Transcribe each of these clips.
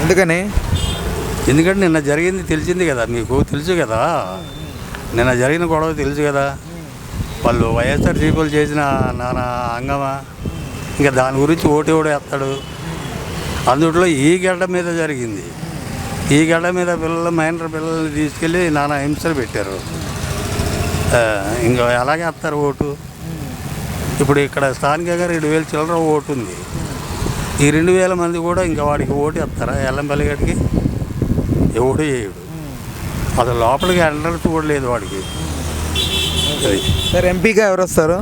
ఎందుకని? ఎందుకంటే నిన్న జరిగింది తెలిసింది కదా, మీకు తెలుసు కదా, నిన్న జరిగిన గొడవ తెలుసు కదా. వాళ్ళు వైఎస్ఆర్సీపీలు చేసిన నానా హంగామా, ఇంకా దాని గురించి ఓటు వేస్తాడు. అందుట్లో ఈ గడ్డ మీద జరిగింది. ఈ గడ్డ మీద మైనర్ పిల్లల్ని తీసుకెళ్ళి నానా హింసలు పెట్టారు. ఇంకా ఎలాగే వేస్తారు ఓటు? ఇప్పుడు ఇక్కడ స్థానికంగా 2,000 చిల్లర ఓటు ఉంది. ఈ 2,000 మంది కూడా ఇంకా వాడికి ఓటు వేస్తారా? ఎల్లంపల్లి గడికి ఎవడు వేయడు. అసలు లోపలికి ఎంట్రన్స్ కూడా లేదు వాడికి. సార్ ఎంపీగా ఎవరు వస్తారు?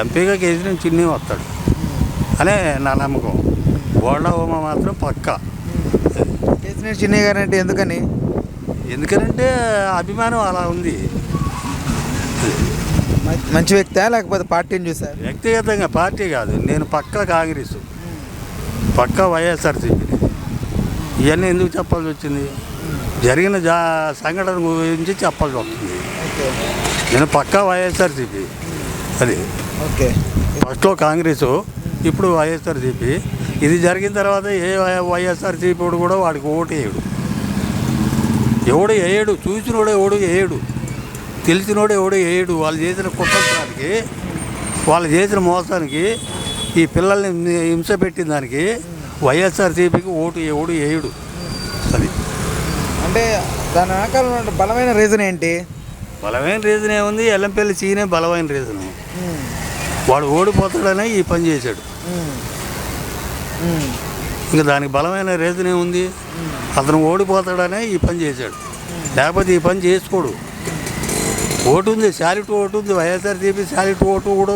ఎంపీగా కేసీఆర్ చిన్ని వస్తాడు అనే నా నమ్మకం. బోండా ఉమ మాత్రం పక్కా. కేసీఆర్ చిన్ని గారు అంటే ఎందుకని? ఎందుకనంటే అభిమానం అలా ఉంది. మంచి వ్యక్తి లేకపోతే పార్టీని చూసారు? వ్యక్తిగతంగా పార్టీ కాదు, నేను పక్కా కాంగ్రెస్, పక్కా వైఎస్ఆర్సీపీ. ఇవన్నీ ఎందుకు చెప్పాల్సి వచ్చింది? జరిగిన సంఘటన గురించి చెప్పాల్సి వస్తుంది. నేను పక్కా వైఎస్ఆర్సీపీ. అది ఓకే. ఫస్ట్లో కాంగ్రెసు, ఇప్పుడు వైఎస్ఆర్సీపీ. ఇది జరిగిన తర్వాత ఏ వైఎస్ఆర్సీపీ కూడా వాడికి ఓటు వేయడు. ఎవడు వేయడు, చూసినోడు ఎవడు వేయడు, తెలిసినోడు ఎవడు వేయడు. వాళ్ళు చేసిన కుట్రకి, వాళ్ళు చేసిన మోసానికి, ఈ పిల్లల్ని హింస పెట్టిన దానికి వైఎస్ఆర్సీపీకి ఓటు ఎవడు వేయడు. అది అంటే దాని వెనకాల బలమైన రీజన్ ఏంటి? బలమైన రీజన్ ఏముంది? ఎల్లంపల్లి సీనే బలమైన రీజను. వాడు ఓడిపోతాడనే ఈ పని చేశాడు. ఇంకా దానికి బలమైన రీజన్ ఏముంది? అతను ఓడిపోతాడనే ఈ పని చేశాడు, లేకపోతే ఈ పని చేసుకోడు. ఓటు ఉంది, శాలిట్ ఓటు ఉంది, వైఎస్ఆర్సీపీ శాలిట్ ఓటు కూడా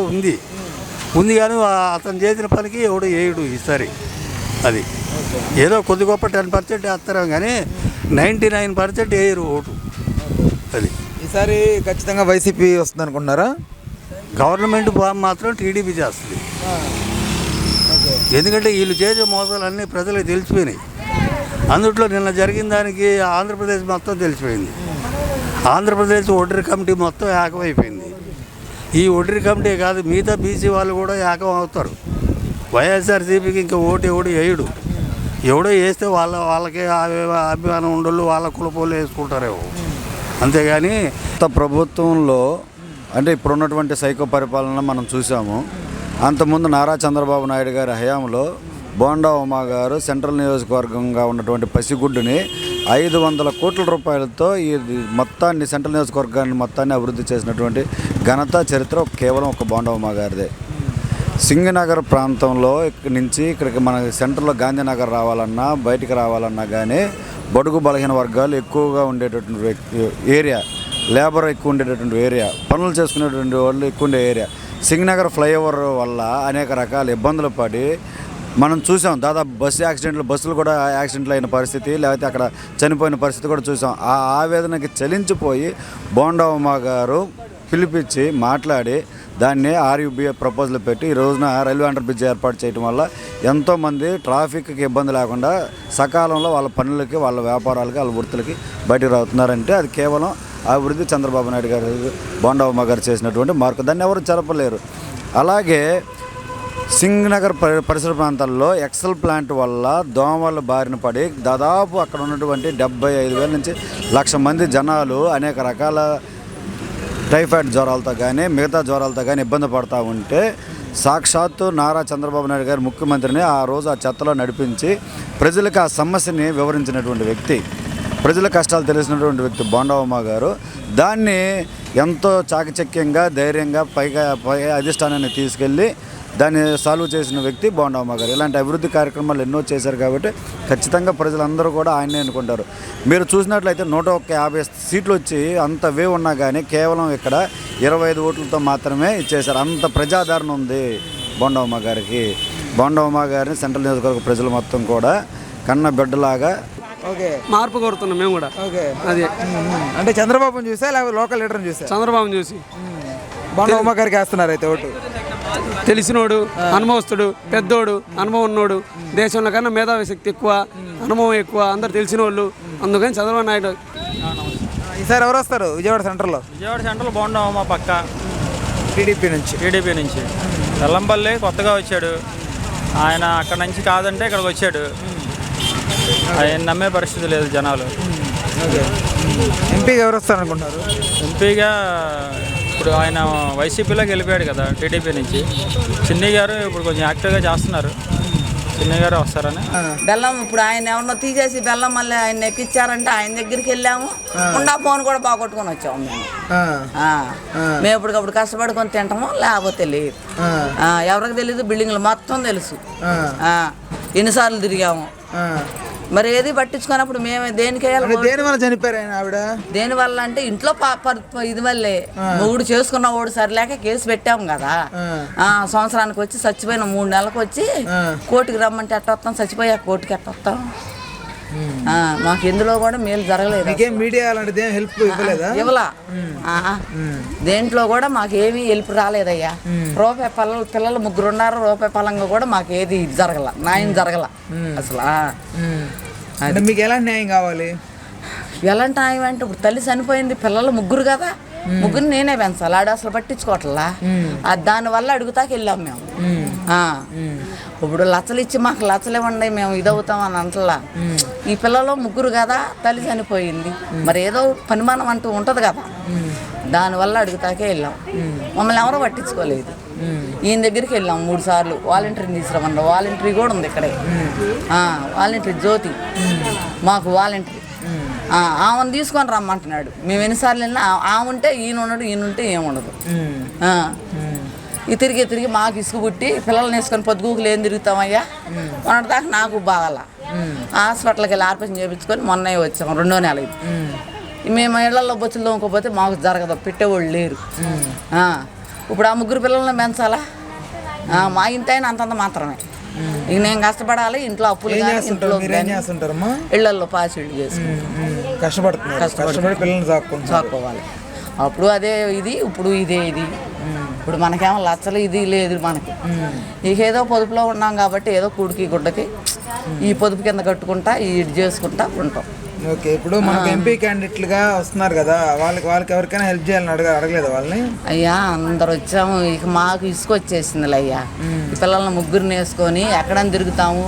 ఉంది కానీ అతను చేసిన పనికి ఎవడు వేయడు ఈసారి. అది ఏదో కొద్ది గొప్ప 10% వేస్తారేమో కానీ 99% వేయరు ఓటు. అది ఈసారి ఖచ్చితంగా వైసీపీ వస్తుంది అనుకుంటున్నారా? గవర్నమెంట్ మాత్రం టీడీపీ చేస్తుంది. ఎందుకంటే వీళ్ళు చేసే మోసాలన్నీ ప్రజలకు తెలిసిపోయినాయి. అందుట్లో నిన్న జరిగిన దానికి ఆంధ్రప్రదేశ్ మొత్తం తెలిసిపోయింది. ఆంధ్రప్రదేశ్ ఒడ్డరి కమిటీ మొత్తం ఏకమైపోయింది. ఈ ఒడ్డరి కమిటీ కాదు, మిగతా బీసీ వాళ్ళు కూడా ఏకం అవుతారు. వైఎస్ఆర్సీపీకి ఇంకా ఓటు ఎవడు వేయడు. ఎవడో వేస్తే వాళ్ళకి అభిమానం ఉండళ్ళు, వాళ్ళ కులపోలు వేసుకుంటారేమో, అంతేగాని ప్రభుత్వంలో అంటే ఇప్పుడున్నటువంటి సైకో పరిపాలన మనం చూసాము. అంతకుముందు నారా చంద్రబాబు నాయుడు గారి హయాంలో బోండా ఉమా గారు సెంట్రల్ నియోజకవర్గంగా ఉన్నటువంటి పసిగుడ్డుని 500 కోట్ల రూపాయలతో ఈ మొత్తాన్ని, సెంట్రల్ నియోజకవర్గాన్ని మొత్తాన్ని అభివృద్ధి చేసినటువంటి ఘనత, చరిత్ర కేవలం ఒక బోండా ఉమా గారిదే. సింగనగర్ ప్రాంతంలో ఇక్కడి నుంచి ఇక్కడికి మన సెంటర్లో గాంధీనగర్ రావాలన్నా, బయటికి రావాలన్నా కానీ బడుగు బలహీన వర్గాలు ఎక్కువగా ఉండేటటువంటి ఏరియా, లేబర్ ఎక్కువ ఉండేటటువంటి ఏరియా, పనులు చేసుకునేటువంటి వాళ్ళు ఎక్కువ ఉండే ఏరియా. సింగనగర్ ఫ్లైఓవర్ వల్ల అనేక రకాల ఇబ్బందులు పడి మనం చూసాం. దాదాపు బస్సులు కూడా యాక్సిడెంట్లు అయిన పరిస్థితి, లేకపోతే అక్కడ చనిపోయిన పరిస్థితి కూడా చూసాం. ఆ ఆవేదనకి చలించిపోయి బోండా ఉమా గారు పిలిపించి మాట్లాడి దాన్ని ఆర్యూబీఏ ప్రపోజల్ పెట్టి ఈ రోజున రైల్వే అండర్ బ్రిడ్జ్ ఏర్పాటు చేయడం వల్ల ఎంతోమంది ట్రాఫిక్కి ఇబ్బంది లేకుండా సకాలంలో వాళ్ళ పనులకి, వాళ్ళ వ్యాపారాలకి, వాళ్ళ వృత్తులకి బయటకు రావుతున్నారంటే అది కేవలం అభివృద్ధి చంద్రబాబు నాయుడు గారు, బోండా ఉమా గారు చేసినటువంటి మార్పు. దాన్ని ఎవరు చెరపలేరు. అలాగే సింగనగర్ పరిసర ప్రాంతాల్లో ఎక్సెల్ ప్లాంట్ వల్ల దోమల బారిన పడి దాదాపు అక్కడ ఉన్నటువంటి 75,000 నుంచి 1,00,000 మంది జనాలు అనేక రకాల టైఫాయిడ్ జ్వరాలతో కానీ మిగతా జ్వరాలతో కానీ ఇబ్బంది పడుతూ ఉంటే సాక్షాత్తు నారా చంద్రబాబు నాయుడు గారు ముఖ్యమంత్రిని ఆ రోజు ఆ చెత్తలో నడిపించి ప్రజలకు ఆ సమస్యని వివరించినటువంటి వ్యక్తి, ప్రజల కష్టాలు తెలిసినటువంటి వ్యక్తి బోండా ఉమా గారు. దాన్ని ఎంతో చాకచక్యంగా, ధైర్యంగా పై అధిష్టానాన్ని తీసుకెళ్ళి దాన్ని సాల్వ్ చేసిన వ్యక్తి బోండా ఉమా గారు. ఇలాంటి అభివృద్ధి కార్యక్రమాలు ఎన్నో చేశారు కాబట్టి ఖచ్చితంగా ప్రజలందరూ కూడా ఆయనే అనుకుంటారు. మీరు చూసినట్లయితే 150 సీట్లు వచ్చి అంత వేవ్ ఉన్నా కానీ కేవలం ఇక్కడ 25 ఓట్లతో మాత్రమే ఇచ్చేశారు. అంత ప్రజాదరణ ఉంది బోండా ఉమా గారికి. బోండా ఉమా గారిని సెంట్రల్ నియోజకవర్గ ప్రజలు మొత్తం కూడా కన్న బిడ్డలాగా మార్పు కోరుతున్నాం మేము కూడా. అది అంటే చంద్రబాబుని చూసా లేకపోతే లోకల్ లీడర్ని చూసా? చంద్రబాబుని చూసి బోండా ఉమా గారికి వేస్తున్నారు అయితే ఓటు. తెలిసినోడు, అనుభవస్తుడు, పెద్దోడు, అనుభవం ఉన్నోడు, దేశంలో కన్నా మేధావి శక్తి ఎక్కువ, అనుభవం ఎక్కువ, అందరు తెలిసిన వాళ్ళు. అందుకని చంద్రబాబు నాయుడు. ఈసారి ఎవరు వస్తారు విజయవాడ సెంటర్లో? విజయవాడ సెంటర్లో బోండా ఉమా పక్క టీడీపీ నుంచి. వెల్లంపల్లి కొత్తగా వచ్చాడు ఆయన, అక్కడ నుంచి కాదంటే ఇక్కడికి వచ్చాడు. ఆయన నమ్మే పరిస్థితి లేదు జనాలు. ఓకే. ఎంపీగా ఎవరు వస్తారనుకుంటున్నారు? ఎంపీగా ఇప్పుడు ఆయన వైసీపీలో గెలిపాడు కదా టీడీపీ నుంచి. చిన్ని గారు ఇప్పుడు కొంచెం యాక్టివ్గా చేస్తున్నారు. చిన్ని గారు వస్తారని. బెల్లం ఇప్పుడు ఆయన ఎవరినో తీసేసి బెల్లం మళ్ళీ ఆయన ఎక్కిచ్చారంటే ఆయన దగ్గరికి వెళ్ళాము. ఉండా ఫోన్ కూడా బాగొట్టుకొని వచ్చాము మేము. మేము ఇప్పటికప్పుడు కష్టపడుకొని తింటాము, లేకపోతే లేదు. ఎవరికి తెలీదు, బిల్డింగ్లు మొత్తం తెలుసు. ఎన్నిసార్లు తిరిగాము, మరి ఏది పట్టించుకున్నప్పుడు మేము దేనికి దేని వల్ల చనిపోయారు ఆయన ఆవిడ? దేని వల్ల అంటే ఇంట్లో ఇది వల్లే మొగుడు చేసుకున్న వాడు సరిలేక కేసు పెట్టాము కదా. సంవత్సరానికి వచ్చి చచ్చిపోయిన 3 నెలలకు వచ్చి కోర్టుకి రమ్మంటే ఎట్టొస్తాం, చచ్చిపోయా కోర్టుకి ఎట్టొస్తాం. మాకు ఇందులో కూడా మేలు జరగలేదు. మీడియా అలాంటిది హెల్ప్ ఇవ్వలేదా? ఇవ్వలా. దేంట్లో కూడా మాకు ఏమీ హెల్ప్ రాలేదయ్యా. రూపాయి పిల్లలు 3 ఉన్నారు. రూపాయి పలంగా కూడా మాకు ఏది జరగల, న్యాయం జరగల అసలు. అంటే మీకు ఎలాంటి న్యాయం కావాలి? ఎలాంటి న్యాయం అంటే ఇప్పుడు తల్లి చనిపోయింది, పిల్లలు 3 కదా, 3 నేనే పెంచాలి. ఆడు అసలు పట్టించుకోవట్లా. దానివల్ల అడుగుతాకి వెళ్ళాం మేము. ఇప్పుడు లచ్చలు ఇచ్చి మాకు లచ్చలు ఇవ్వండి మేము ఇదవుతాం అని అంటలా. ఈ పిల్లలు 3 కదా, తల్లి చనిపోయింది, మరి ఏదో పనిమానం అంటూ ఉంటుంది కదా, దానివల్ల అడుగుతాకే వెళ్ళాం. మమ్మల్ని ఎవరో పట్టించుకోలేదు. ఈయన దగ్గరికి వెళ్ళాం 3 సార్లు. వాలంటీర్ని తీసుకురమన్నారు. వాలంటీర్ కూడా ఉంది ఇక్కడే. వాలంటీర్ జ్యోతి మాకు వాలంటీర్. ఆమెను తీసుకొని రమ్మంటున్నాడు. మేము ఎన్నిసార్లు వెళ్ళినా ఆమె ఉంటే ఈయన ఉండడు, ఈయన ఉంటే ఏముండదు. ఈ తిరిగి మాకు ఇసుకు పుట్టి పిల్లల్ని వేసుకొని పొద్దుగూకులు ఏం తిరుగుతామయ్యా. మొన్నటి దాకా నాకు బాగాల హాస్పిటల్కి వెళ్ళి ఆపరేషన్ చేయించుకొని మొన్న వచ్చాము 2వ నెల. ఇది మేము ఇళ్లలో బొచ్చులు తోముకోపోతే మాకు జరగదు, పెట్టేవాళ్ళు లేరు. ఇప్పుడు ఆ 3 పిల్లల్ని పెంచాలా? మా ఇంటి అయినా అంతంత మాత్రమే. ఇక నేను కష్టపడాలి. ఇంట్లో అప్పులు ఇంట్లో ఇళ్లలో పాసిళ్ళు చేసుకుంటాం, కష్టపడి పిల్లల్ని సాక్కోవాలి. అప్పుడు అదే ఇది, ఇప్పుడు ఇదే ఇది. ఇప్పుడు మనకేమో లచ్చలు ఇది లేదు మనకి. ఇక ఏదో పొదుపులో ఉన్నాం కాబట్టి ఏదో కూడికి గుడ్డకి ఈ పొదుపు కింద కట్టుకుంటా ఇది చేసుకుంటా ఉంటాం. ఓకే. ఇప్పుడు మనకు ఎంపీ క్యాండిడేట్లుగా వస్తున్నారు కదా, వాళ్ళకి ఎవరికైనా హెల్ప్ చేయాలని అడగలేదు వాళ్ళని? అయ్యా అందరు వచ్చాము. ఇక మాకు ఇసుకొచ్చేసిందిలే అయ్యా. ఈ పిల్లల్ని 3 వేసుకొని ఎక్కడని తిరుగుతాము.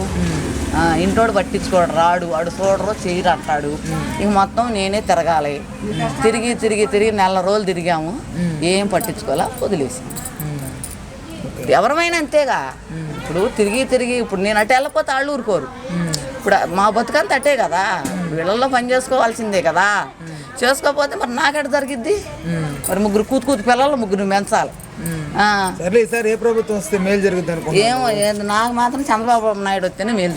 ఇంటోడు పట్టించుకోడు, రాడు, వాడు చూడరు చేయరు అంటాడు. ఇక మొత్తం నేనే తిరగాలి. తిరిగి నెల రోజులు తిరిగాము, ఏం పట్టించుకోవాలా, వదిలేసాం. ఎవరమైనా అంతేగా. ఇప్పుడు తిరిగి ఇప్పుడు నేను అటు వెళ్ళకపోతే వాళ్ళు ఊరుకోరు. ఇప్పుడు మా బతుకంతా అట్టే కదా, వీళ్ళల్లో పని చేసుకోవాల్సిందే కదా. చేసుకోకపోతే మరి నాకెట జరిగిద్ది? మరి 3 కూతు పిల్లలు 3 పెంచాలి. సరే, ఈసారి ఏ ప్రభుత్వం వస్తే మేలు జరుగుతుంది? ఏమో నాకు మాత్రం చంద్రబాబు నాయుడు వస్తేనే మేలు.